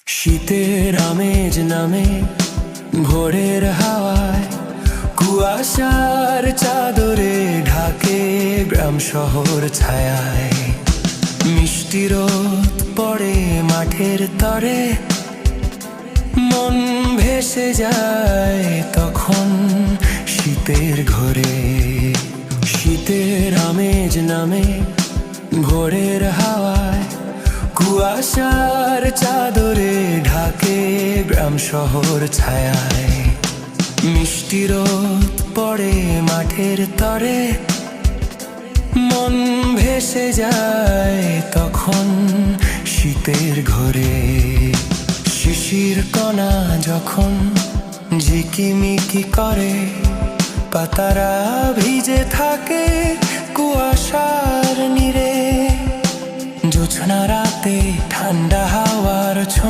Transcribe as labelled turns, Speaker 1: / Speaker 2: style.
Speaker 1: শীতের আমেজ নামে ভোরের হাওয়ায়, কুয়াশার চাদরে ঢাকে গ্রাম শহর ছায়ায়। মিষ্টি রোদ পড়ে মাঠের তরে, মন ভেসে যায় তখন শীতের ঘোরে। শীতের আমেজ নামে ভোরের হাওয়ায়, কুয়াশার চাদরে ঢাকে গ্রাম শহর ছায়ায়। মিষ্টি রোদ পড়ে মাঠের তরে, মন ভেসে যায় তখন শীতের ঘোরে। শিশির কণা যখন ঝিকিমিকি করে, পাতারা ভিজে থাকে কুয়াশার নীড়ে। জোছনা রাতে ঠান্ডা হাওয়ার ছোঁয়া